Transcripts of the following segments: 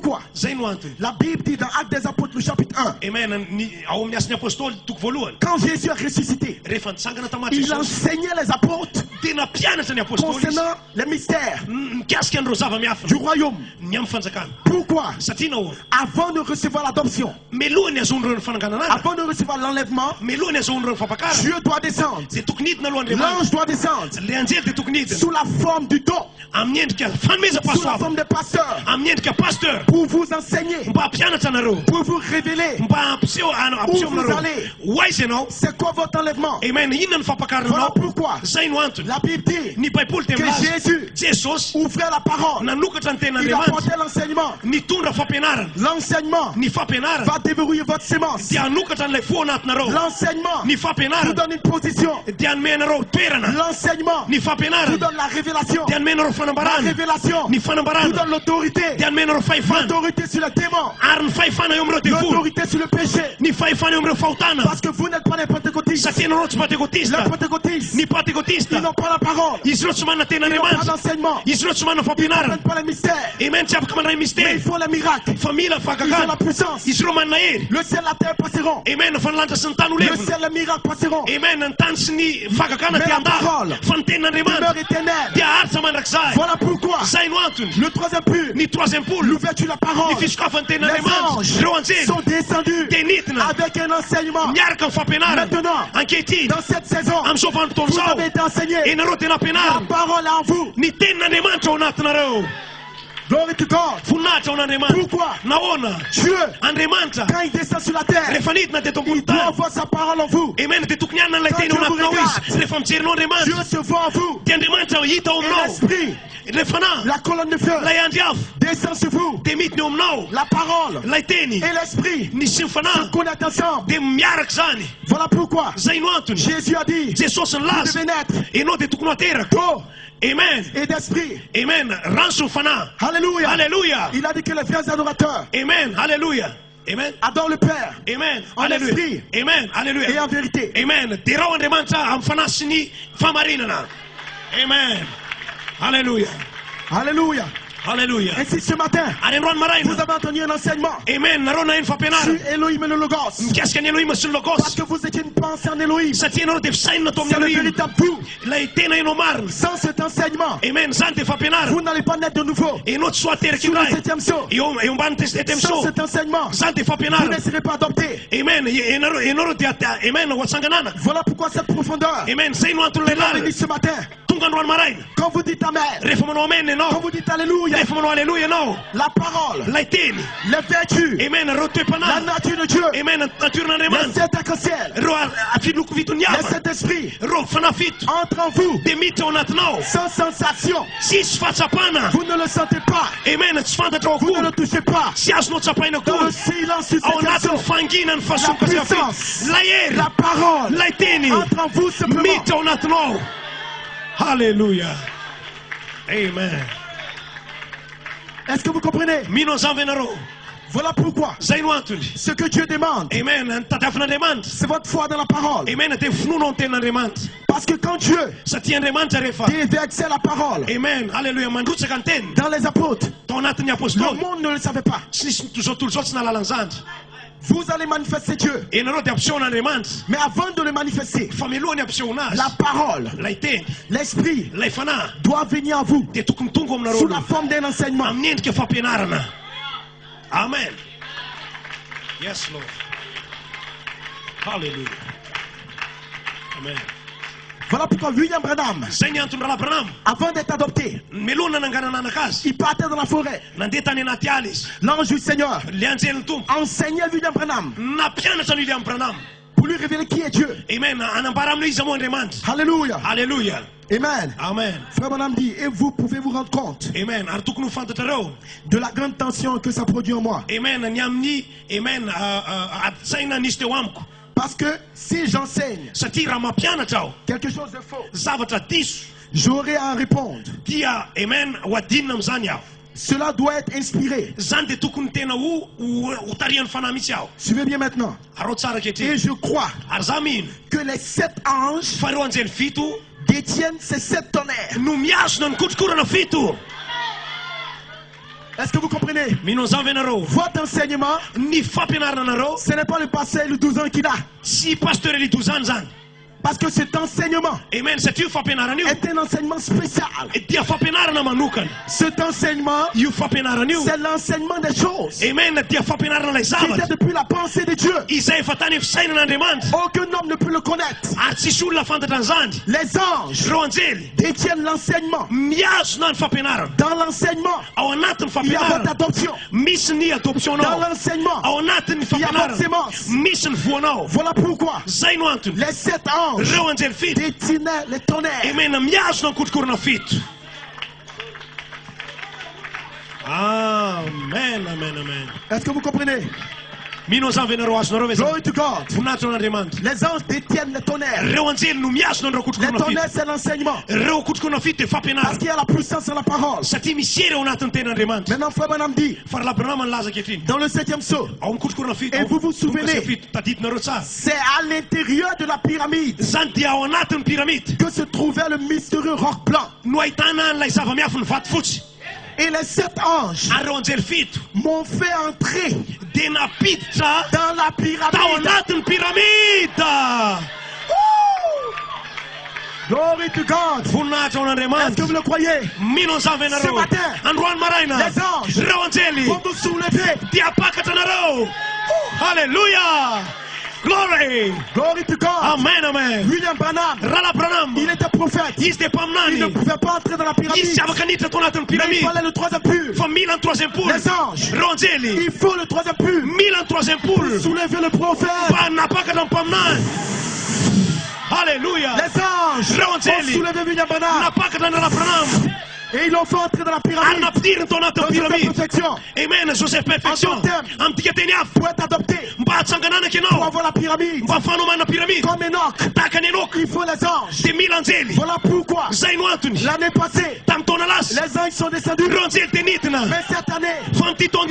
pourquoi la Bible dit dans Actes des Apôtres, le chapitre 1, quand Jésus a ressuscité, il enseignait les apôtres concernant les mystères du royaume. Pourquoi? Avant de recevoir l'adoption, avant de recevoir l'enlèvement, Dieu doit descendre, l'ange doit descendre sous la forme du don, sous la forme de pasteur, pour vous enseigner, pour vous révéler où vous allez. C'est quoi votre enlèvement? Voilà pourquoi la Bible dit que Jésus ouvrait la parole, il apportait l'enseignement. L'enseignement va déverrouiller votre sémence. L'enseignement vous donne une position. L'enseignement vous donne la révélation. La révélation vous donne l'autorité. L'autorité sur le démon. L'autorité sur le péché. Parce que vous n'êtes pas les pentecôtistes. Les pentecôtistes, ils n'ont pas la parole. Ils n'ont pas d'enseignement. Ils ne comprennent pas les mystères. Mais ils font les miracles. Ils ont la puissance. Le ciel et la terre passeront. Le ciel et les miracles passeront. Mais la parole demeure éternelle. Voilà pourquoi le troisième poule, l'ouverture de la parole, les anges sont descendus avec un enseignement. Maintenant, dans cette saison, vous avez été enseigné. La parole est en vous. Glory to God. Pourquoi Dieu, quand il descend sur la terre, il doit avoir sa parole en vous. Quand Dieu vous regarde, Dieu se voit en vous. Et l'esprit, la colonne de feu, descend sur vous. La parole et l'esprit se connectent ensemble. Voilà pourquoi Jésus a dit, vous devez naître d'eau et d'esprit. Alléluia. Alléluia. Il a dit que les vrais adorateurs adorent le Père en esprit et en vérité. Alléluia. Alléluia. Alléluia. Ainsi ce matin, vous avez entendu un enseignement sur Elohim et le Logos. Parce que vous étiez une pensée en Elohim. C'est le véritable vous. Sans cet enseignement, vous n'allez pas naître de nouveau. Sur le 7e saut. Sans cet enseignement, vous ne serez pas adopté. Voilà pourquoi cette profondeur est bénie ce matin. Quand vous dites Amen, quand vous dites Alléluia, la parole, les vertus, la nature de Dieu, les sept arcs-en-ciel, les sept esprits entrent en vous sans sensation. Vous ne le sentez pas. Vous ne le touchez pas. Dans le silence du la puissance, la parole entre en vous simplement. Alléluia. Amen. Est-ce que vous comprenez? Voilà pourquoi ce que Dieu demande, c'est votre foi dans la parole. Parce que quand Dieu déversait la parole dans les apôtres, le monde ne le savait pas. Vous allez manifester Dieu. Mais avant de le manifester, la parole, l'esprit doit venir à vous sous la forme d'un enseignement. Amen. Yes, Lord. Hallelujah. Amen. Voilà pourquoi William Branham, avant d'être adopté, il partait dans la forêt. L'ange du Seigneur enseignait William Branham pour lui révéler qui est Dieu. Alléluia. Alléluia. Amen. Amen. Frère Branham dit, et vous pouvez vous rendre compte de la grande tension que ça produit en moi. Parce que si j'enseigne quelque chose de faux, j'aurai à en répondre. Cela doit être inspiré. Suivez bien maintenant. Et je crois que les 7 anges détiennent ces 7 tonnerres. Est-ce que vous comprenez? Votre enseignement, ce n'est pas le pasteur de 12 ans qui l'a. Si pasteur de 12 ans, parce que cet enseignement est un enseignement spécial. Cet enseignement, c'est l'enseignement des choses qui était depuis la pensée de Dieu. Aucun homme ne peut le connaître. Les anges détiennent l'enseignement. Dans l'enseignement, il y a votre adoption. Dans l'enseignement, il y a votre sémence. Voilà pourquoi les 7 anges détenaient les tonnerres. Amen, amen, amen. Est-ce que vous comprenez? Glory to God. Les anges détiennent les tonnerres. Les tonnerres, c'est l'enseignement. Parce qu'il y a la puissance en la parole. Maintenant, Frère Branham dit dans le 7e saut, et vous vous souvenez, c'est à l'intérieur de la pyramide que se trouvait le mystérieux roc blanc. Et les 7 anges m'ont fait entrer dans la pyramide. Glory to God. Est-ce que vous le croyez? Ce matin, les anges vont vous soulever. Alléluia. Glory. Glory to God. Amen, amen. William Branham, il était prophète. Il ne pouvait pas entrer dans la pyramide. Mais il fallait le 3e pur. Les anges, il faut le 3e pur pour soulever le prophète. Alléluia. Les anges ont soulevé William Branham. Et ils l'ont fait entrer dans la pyramide. Amen. Joseph perfection. Pour être adopté, pour avoir la pyramide. Comme Enoch, il faut les anges. Voilà pourquoi l'année passée, les anges sont descendus. Mais cette année,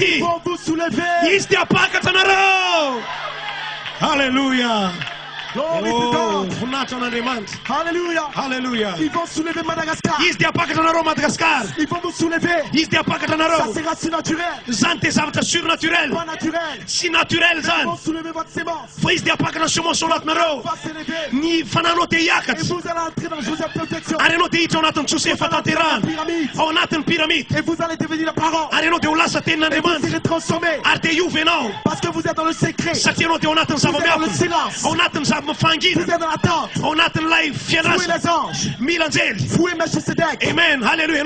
ils vont vous soulever. Alléluia. Glory to God. Alléluia. Alléluia. Ils vont soulever Madagascar. Madagascar. Ils vont vous soulever. Ça sera surnaturel. Pas naturel. Si naturel, Ils vont soulever votre sémence. va s'élever. Et vous allez entrer dans Joseph Perfection. Et vous allez devenir la parole. Et vous serez transformé. Parce que vous êtes dans le secret. Vous êtes dans le silence. Vous êtes dans l'attente. Fouez les anges. Fouez Melchisedec. Amen. Alléluia.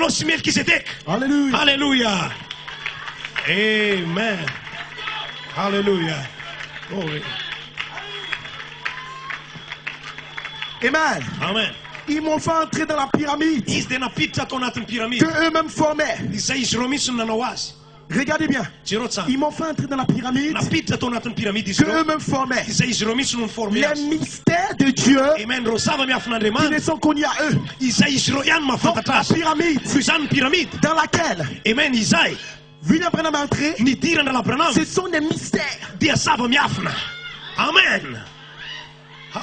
Alléluia. Alléluia. Amen. Alléluia. Glory. Amen. Amen. Ils m'ont fait entrer dans la pyramide que eux-mêmes formaient. Regardez bien. Ils m'ont fait entrer dans la pyramide que eux-mêmes formaient. Les mystères de Dieu qui ne sont connus à eux. Donc, la pyramide dans laquelle William Branham est entré, ce sont des mystères. Amen.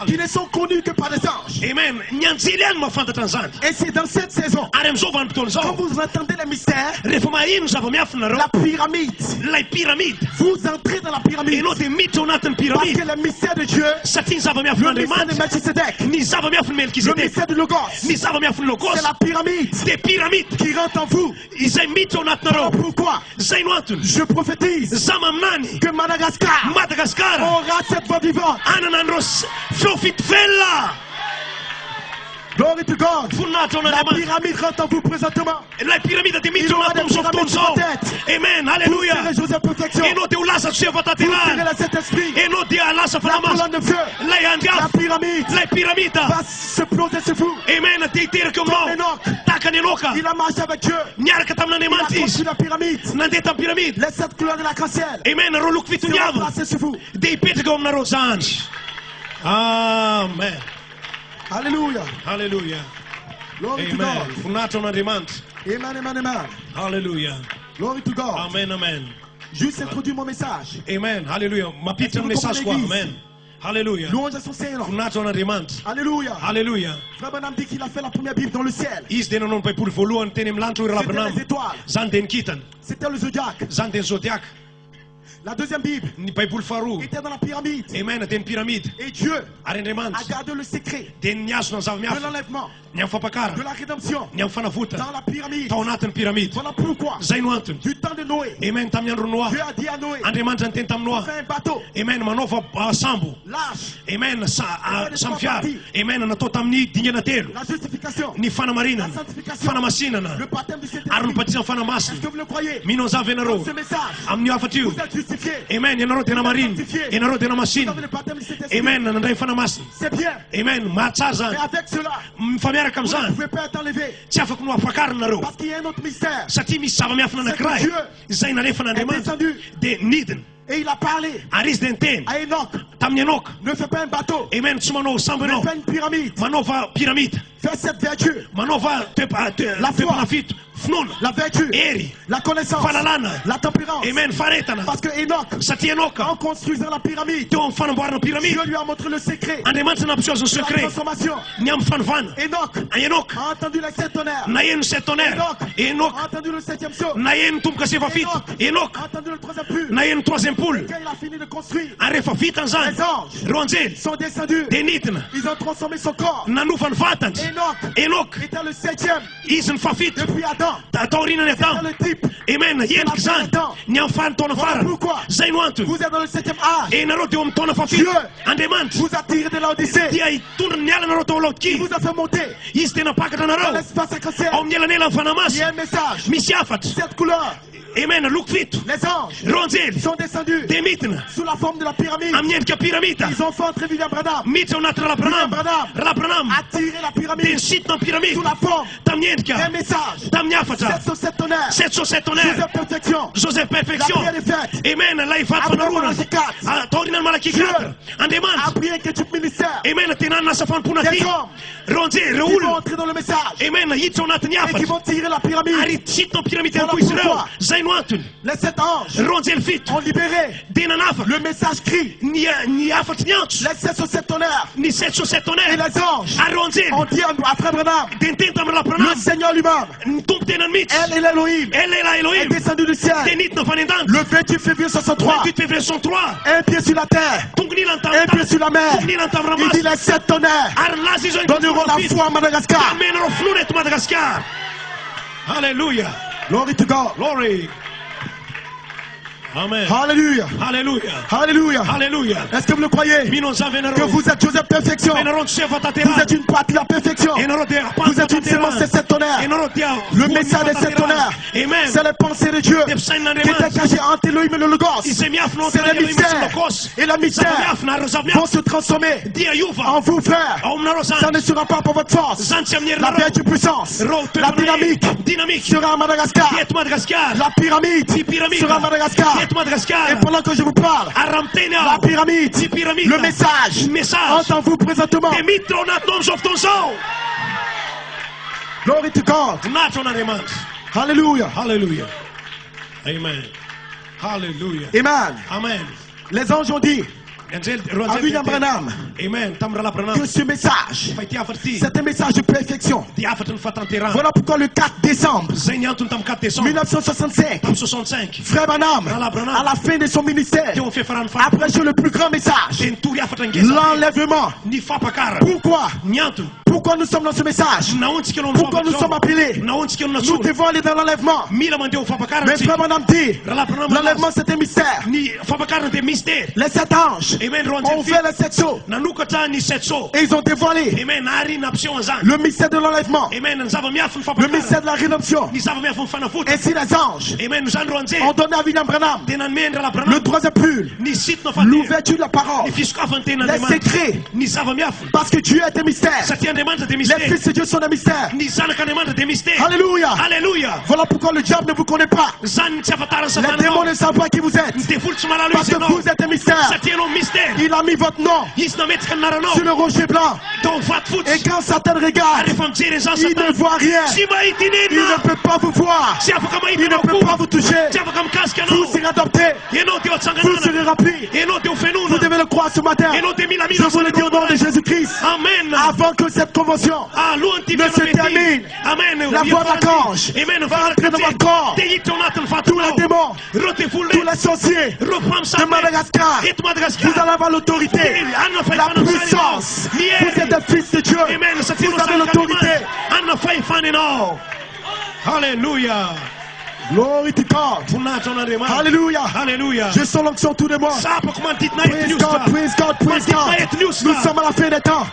Qui ne sont connus que par les anges. Amen. Et c'est dans cette saison, quand vous entendez les mystères, la pyramide, vous entrez dans la pyramide. Parce que le mystère de Dieu, le mystère de Melchisedec, le mystère de Logos, c'est la pyramide qui rentre en vous. Alors pourquoi je prophétise que Madagascar aura cette voix vivante. Glory to God. La pyramide rentre en vous présentement. Il aura des pyramides sur votre tête. Amen. Alléluia. Vous serez Joseph Perfection. Vous serez le Saint-Esprit. La colonne de feu. La pyramide va se plonger sur vous. Amen. Comme Enoch. Il a marché avec Dieu. Il a construit la pyramide. Les 7 couleurs de l'arc-en-ciel. Amen. Seront placées sur vous. Amen. Alléluia. Alléluia. Glory to God. Amen. Amen. Alléluia. Glory to God. Amen, amen. Juste introduire mon message. Amen. Alléluia. Ma petite message quoi. Amen. Hallelujah. Louange à son Seigneur. Nato na demand. Alléluia. Hallelujah. Frère Branham dit qu'il a fait la première Bible dans le ciel. Is de non pe pur voluan tenem lantu la C'était branam. les étoiles. Zanten kitan. C'était le zodiaque. Zanten zodiac. La deuxième Bible Ni pe pur faru. était dans la pyramide. Amen. Ten pyramide. Et Dieu Are demand. a gardé le secret Ten nias no zav de miaf. l'enlèvement, Nyam fa pakara. de la rédemption Nyam fa na futa. dans la pyramide. Taunatan pyramide. Voilà pourquoi, Zainu antun. du temps de Noé, Amen. Tam nyan runwa. Dieu a dit à Noé, Ande man zanten tam noa. fais un bateau, Amen. Manova sambu. lâche Amen. Samfiar. Amen. Na totam ni dinha na telo. la justification, Ni fana marina. la sanctification, Fana masina na. le baptême du Arun Saint-Esprit. patizan fana masi. Est-ce que vous le croyez? Mino za venero. Ce message, Amnio afatiu. vous êtes justifié. Amen. Yanaro tena marin. Yanaro tena Vous masin. avez le baptême du Saint-Esprit. Amen. Nandai fana masi. C'est bien. Amen. Mais Matsarzan. avec cela, Mfamiara vous ne kamzan. pouvez pas être enlevé. Tiafa kunwa fakar naro. Parce qu'il y a un autre mystère. Satimi sava miafna na krai. Zaina lefana Il est neman. descendu De niden. et il a parlé Aris denten. à Enoch. Tamnyanok. Ne fais pas un bateau, Amen. Sumano mais sambeno. fais une pyramide. Manova pyramide. Fais cette vertu, Manova La foi. panafit. Fnon. la vertu, Eri. la connaissance, Falalana. la tempérance. Amen. Faretana. Parce que Enoch, Satienoka. en construisant la pyramide, Ton fan boarno pyramide. Dieu lui a montré le secret Ande man sana psos un de la secret. transformation. Niam fan fan. Enoch Ayenok. a entendu les sept tonnerres. Na yen setoner. Enoch. A entendu le septième saut. Na yen tum kasi fa fit. Enoch. A entendu le troisième pull. Na yen troisième poule. Quand il a fini de construire, Are fa fit an zan. les anges Ronzel. sont descendus. Denitna. Ils ont transformé son corps. Na nu fan fatant. Enoch Enoch. était le septième Isen fa fit. depuis Adam. Ta taurina C'est netam. le type. Amen. Yen kzan. Niam fan ton Voilà far. pourquoi Zainu antun. vous êtes dans le septième âge. E na rote om ton fa fit. Dieu Ande man. vous a tiré de l'Odyssée. Dia tun nyala na rote Il lotki. vous a fait monter Iste na pakata na dans raw. l'espace sacré. Om nyala nela fanamas. Il y a un message. Misiafat. Cette couleur, Amen. Look fit. les anges Ronzel. sont descendus Demitna. sous la forme de la pyramide. Amnien ka piramita. Ils ont fait entrer William Branham. Mitsa unatra la pranam. La pranam. A tiré la Den pyramide sit na pyramide. sous la forme Tamnien d'un ka. message. Tamniafata. 707 tonnerres. 707 Joseph tonnerre. Perfection. Joseph La perfection. prière est faite. Amen. Life at Après fanaruna. Malachie 4. Taurinan malaki Dieu 4. Andeman. a pris un ketchup ministère. Amen. Tenan nasa fan Des punati. hommes Ronze qui vont reul. entrer dans le message Amen. Yitsa et qui unatniafat. vont tirer la pyramide. Ari sit na pyramide Voilà en kuisreo. pourquoi. Zainuantun. Les 7 anges Ronzel fit. ont libéré Denanafa. le message cri. Ni afat nyants. Les 707 tonnerres Ni 707 et tonnerre. les anges A Ronzel. ont dit à Frère Branham, Den tam la pranam. le Seigneur lui-même, Tum tenan mit. elle et l'Elohim, Elle est la est Elohim. descendu du ciel Tenit na fanendan. le 28 février 63. 28 février 103. Un pied sur la terre, Tungni lantam. un pied sur la mer. Tungni lantam Il ramas. dit les 7 tonnerres Arla saison. donneront la foi à Madagascar. Amen. Flunet Madagascar. Hallelujah. Glory to God. Glory. Amen. Hallelujah. Hallelujah. Hallelujah. Hallelujah. Est-ce que vous le croyez Minon zavenero. que vous êtes Joseph Perfection? Veneron cheva Vous tatera. êtes une patrie à perfection. Vous êtes une sémence de 7 tonnerres. Le message des 7 tonnerres, Amen. c'est les pensées de Dieu qui étaient cachées entre Elohim et le Logos. C'est les mystères. Et les mystères vont se transformer en vous, frères. Ça ne sera pas pour votre force. La vertu puissance, la dynamique sera à Madagascar. La pyramide sera à Madagascar. Et pendant que je vous parle, la pyramide, le message entre en vous présentement. Glory to God. Hallelujah. Hallelujah. Amen. Hallelujah. Amen. Amen. Les anges ont dit à William Branham Amen. Tamra la pranam. que ce message, Vai te afarti. c'est un message de perfection. Te afartan fatanteran. Voilà pourquoi le 4 décembre Zainantun tam 4 décembre. 1965, 65. Frère Branham, à la fin de son ministère, Te on fait faran a prêché le plus grand message, Tenturi afartan gesa. l'enlèvement. Ni fa pakara. Pourquoi? Nyantu. Pourquoi nous sommes dans ce message? Na onde que não Pourquoi nous sommes appelés? Na onde que não Nous devons aller dans l'enlèvement. Mila manteu fa pakara. Mais Frère Branham dit, L'enlèvement l'enlèvement c'est un mystère. Ni fa pakara te mystère. Les 7 anges Amen. ont Ronzel fait les 7 sauts na nuka tani setso. et ils ont dévoilé Amen. Ari na psion zan. le mystère de l'enlèvement, Amen. Nzava miafun fa le pakara. mystère de la rédemption. Ni zava miafun fa na futa. Ainsi les anges Amen. Zan Ronzel. ont donné à William Branham Tenan mendra la pranam. le troisième pull, Ni sit no fa. l'ouverture de la parole, Ni fisco afante na les demande. secrets, Ni zava miafun. parce que Dieu est un mystère. Satien de Les fils de Dieu sont des mystères. Alléluia. Alléluia. Voilà pourquoi le diable ne vous connaît pas. Les démons ne savent pas qui vous êtes. Parce que vous êtes un mystère. Il a mis votre nom sur le rocher blanc. Et quand Satan regarde, il ne voit rien. Il ne peut pas vous voir. Il ne peut pas vous toucher. Vous serez adopté. Vous serez rempli. Vous devez le croire ce matin. Je vous le dis au nom de Jésus-Christ. Avant que cette convention ne se termine, la voix d'archange va entrer dans votre corps. Tous les démons, tous les sorciers de Madagascar, vous allez avoir l'autorité, la puissance. Vous êtes des fils de Dieu. Vous avez l'autorité. Alléluia. Glory to God. Alléluia. Alléluia. Je sens l'onction tout de moi. Praise God, praise God, praise God. Nous sommes à la fin des temps.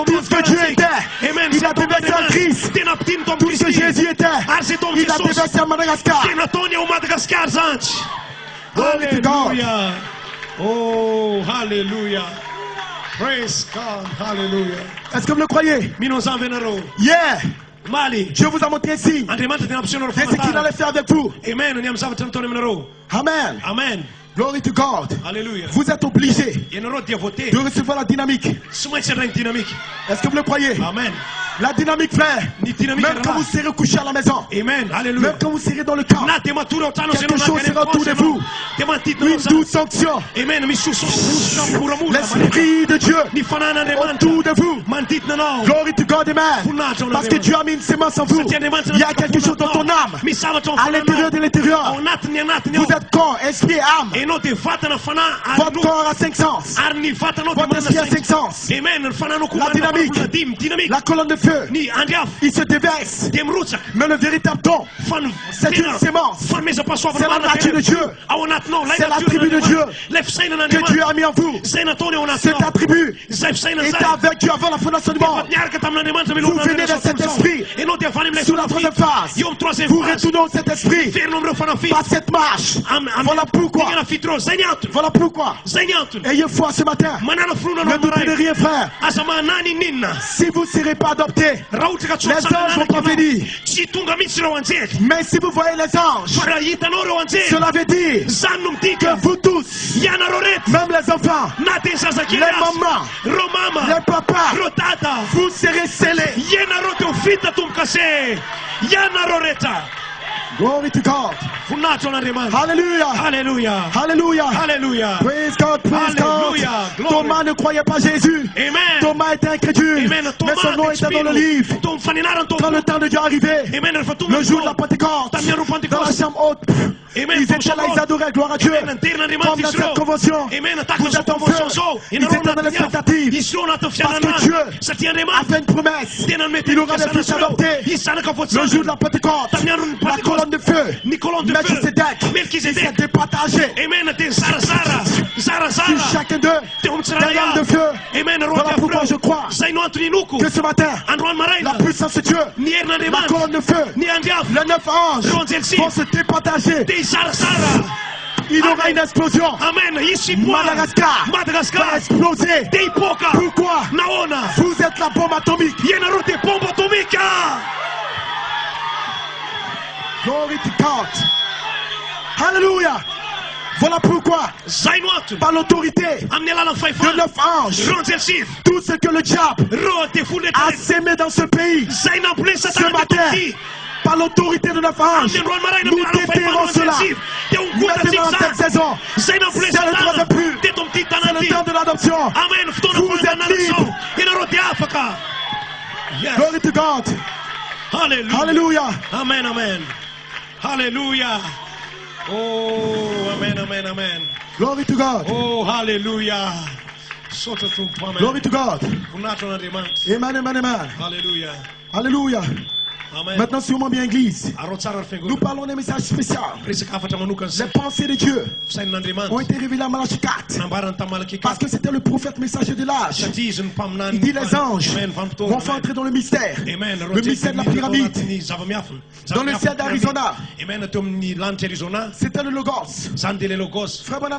Tout ce que Dieu était, il a déversé en Christ. Tout ce que Jésus était, il a déversé à Madagascar. Glory to God. Oh, hallelujah. Praise God. Hallelujah. Est-ce que vous le croyez? Yeah. Dieu vous a montré un signe. C'est ce qu'il allait faire avec vous. Amen. Amen. Glory to God. Alléluia. Vous êtes obligés de recevoir la dynamique. Est-ce que vous le croyez? Amen. La dynamique, frère. Même quand vous serez couché à la maison. Amen. Alléluia. Même quand vous serez dans le camp. Quelque chose sera autour de vous. Une douce onction. L'Esprit de Dieu autour de vous. Glory to God, amen. Parce que Dieu a mis une sémence en vous. Il y a quelque chose dans ton âme. À l'intérieur de l'intérieur. Vous êtes corps, esprit et âme. Votre corps a 5 sens. Votre esprit a 5 sens. La dynamique. La colonne de feu. Il se déverse. Mais le véritable don, c'est une sémence. C'est la nature de Dieu. C'est l'attribut de Dieu que Dieu a mis en vous. Cet attribut était avec Dieu avant la fondation du monde. Vous venez de cet esprit sous la troisième phase. Vous retournez au cet esprit par cette marche. Voilà pourquoi. Voilà pourquoi. Ayez foi ce matin. Ne doutez de rien, frère. Si vous ne serez pas adopté, les anges vont pas venir. Mais si vous voyez les anges, cela veut dire que vous tous, même les enfants, les mamans, les papas, vous serez scellés. Glory to God. Hallelujah. Alléluia. Hallelujah. Alléluia. Praise God, praise Alléluia. God. Thomas ne croyait pas Jésus. Amen. Thomas était incrédule. Amen. Mais son nom était dans le livre. Quand le temps de Dieu arrivait, le jour de la Pentecôte, dans la chambre haute, ils étaient là, ils adoraient, gloire à Dieu. Comme dans cette convention, vous êtes en feu. Ils étaient dans l'expectative. Parce que Dieu a fait une promesse. Il aura des fils adoptés. Le jour de la Pentecôte, la colonne de feu, Melchisedec, il s'est départagé. Sur chacun d'eux, des lames de feu. Voilà pourquoi je crois que ce matin, la puissance de Dieu, la colonne de feu, les 9 anges vont se départager. Il y aura une explosion. Madagascar va exploser. Pourquoi? Vous êtes la bombe atomique. Glory to God. Hallelujah. Voilà pourquoi, par l'autorité de 9 anges, tout ce que le diable a sémé dans ce pays, ce matin, par l'autorité de 9 anges, nous déterrons cela. Maintenant, cette saison, c'est le troisième but, c'est le temps de l'adoption. Vous êtes libres. Glory to God. Hallelujah. Amen, amen. Hallelujah. Oh, amen, amen, amen. Glory to God. Oh, hallelujah. Glory to God. Amen, amen, amen. Hallelujah. Hallelujah. Amen. Maintenant, sûrement bien église, nous parlons d'un message spécial. Les pensées de Dieu ont été révélées à Malachie 4. Parce que c'était le prophète messager de l'âge. Il dit les anges vont faire entrer dans le mystère. Le mystère de la pyramide. Dans le ciel d'Arizona. C'était le Logos. Frère Bonham